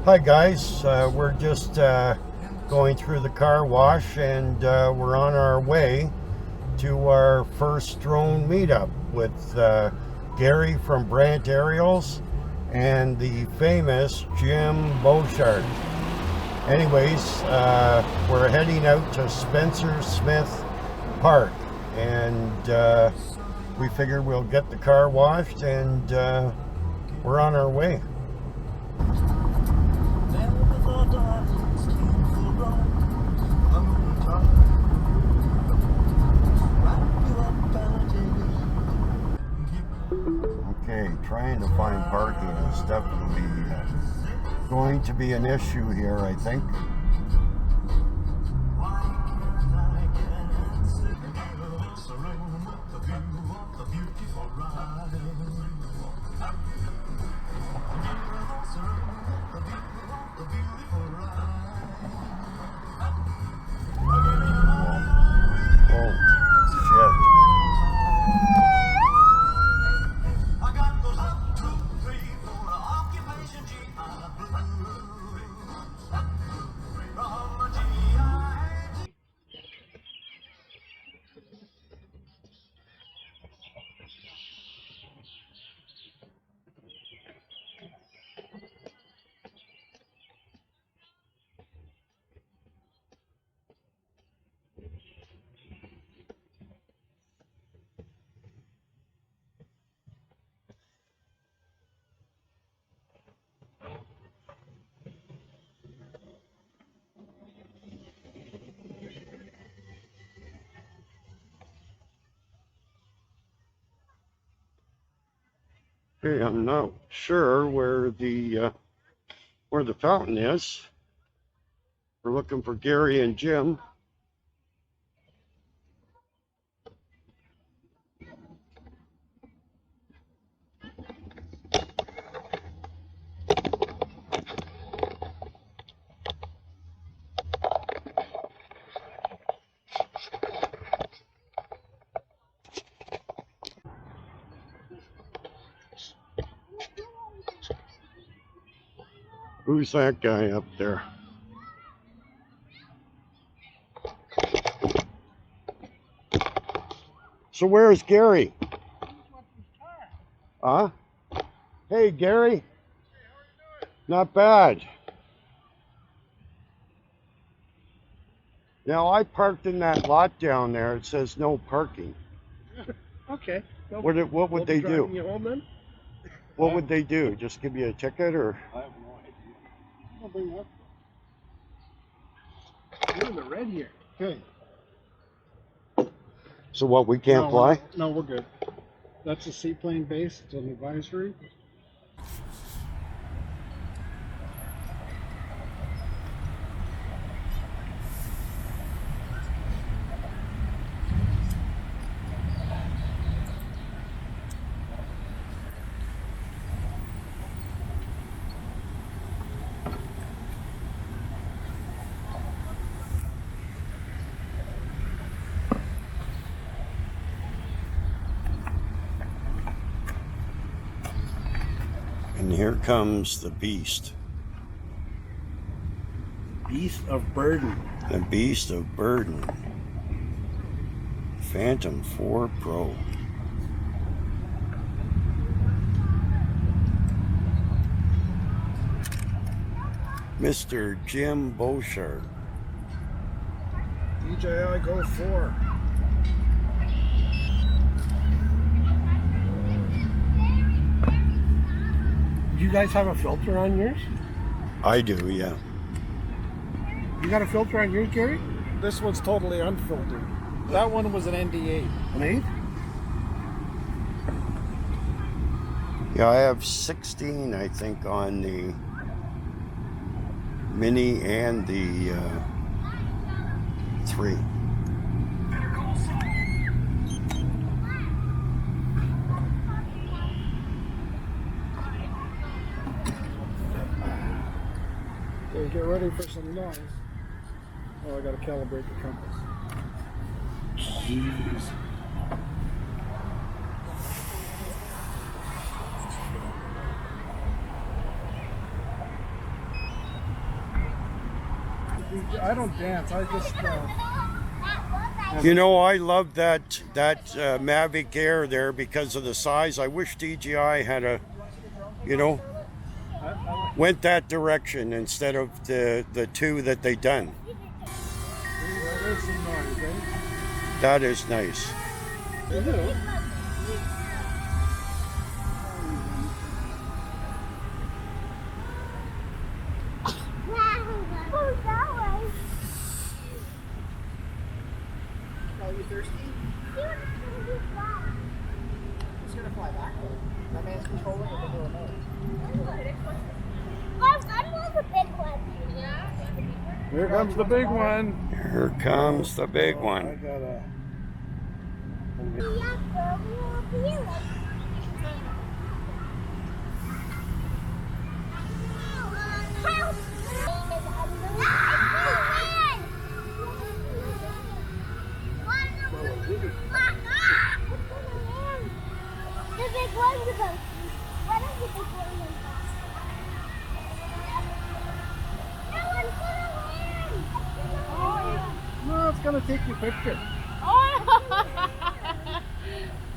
Hi guys, we're just going through the car wash and we're on our way to our first drone meetup with Gary from BrantAerials and the famous Jim JimBoshart. Anyways, we're heading out to Spencer Smith Park and we figured we'll get the car washed and we're on our way. Okay, trying to find parking is definitely going to be an issue here, I think. Okay, I'm not sure where the fountain is. We're looking for Gary and Jim. Who's that guy up there? So where's Gary? Huh? Hey, Gary. Not bad. Now, I parked in that lot down there. It says no parking. Okay. No, What would they do? You home then? What would they do? Just give you a ticket or? I have no idea. I'll bring it up. You're in the red here. Okay. So what, we can't fly? No, we're good. That's a seaplane base. It's an advisory. And here comes the beast. Beast of burden. The beast of burden. Phantom 4 Pro. Mr. Jim JimBoshart. DJI Go 4. Do you guys have a filter on yours? I do, yeah. You got a filter on yours, Gary? This one's totally unfiltered. That one was an ND8. An 8? Yeah, I have 16, I think, on the Mini and the 3. Okay, get ready for some noise. Oh, I gotta calibrate the compass. Jeez. I don't dance. I just. You know, I love that Mavic Air there because of the size. I wish DJI had a, you know, went that direction instead of the two that they done. There's some noise, eh? That is nice. Are you thirsty? He's gonna fly back. That man's controlling it with the remote. Here comes the big one. Here comes the big I one. gotta. No, it's gonna take your picture.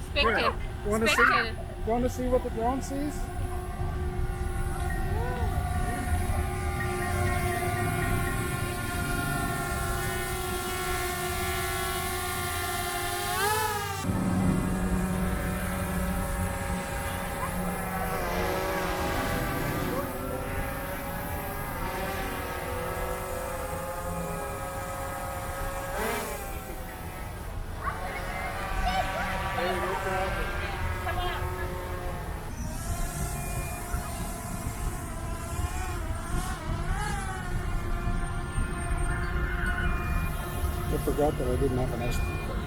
Spectator. You want to see? Spectator. You want to see what the drone sees? I forgot that I didn't have an SD card.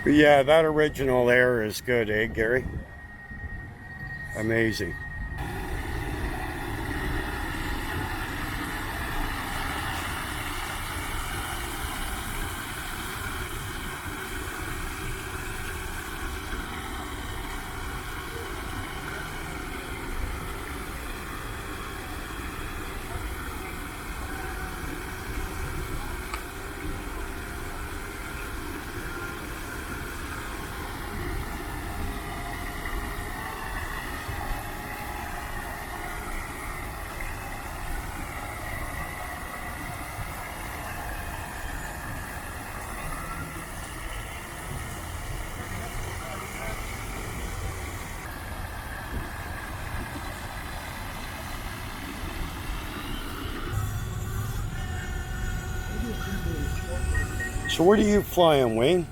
But yeah, that original Air is good, eh, Gary? Amazing. So what are you flying, Wayne?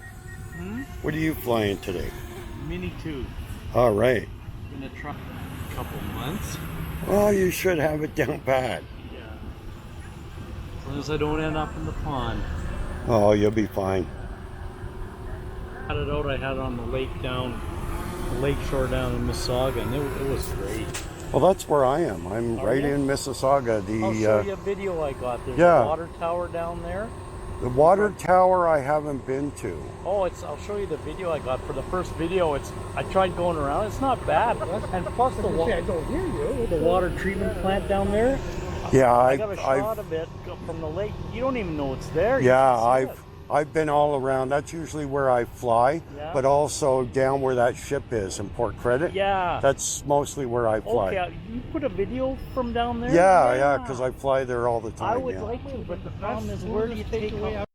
What are you flying today? Mini 2 All right. in a truck a couple months. Well, you should have it down pat. Yeah. As long as I don't end up in the pond. Oh, you'll be fine. Had it out, I had it on the lake shore down in Mississauga, and it was great. Well, that's where I am. I'm Are right you? in Mississauga. I'll show you a video I got. There's yeah. a water tower down there. The water tower I haven't been to. Oh, I'll show you the video I got. For the first video, I tried going around. It's not bad. And plus I don't hear you. the water treatment plant down there. Yeah, I got a shot of it from the lake. You don't even know it's there. You yeah, can see it. I've been all around. That's usually where I fly, Yeah. but also down where that ship is in Port Credit. Yeah. That's mostly where I fly. Okay, you put a video from down there? Yeah, because I fly there all the time. I would yeah. like to, but the problem is, where do you take off?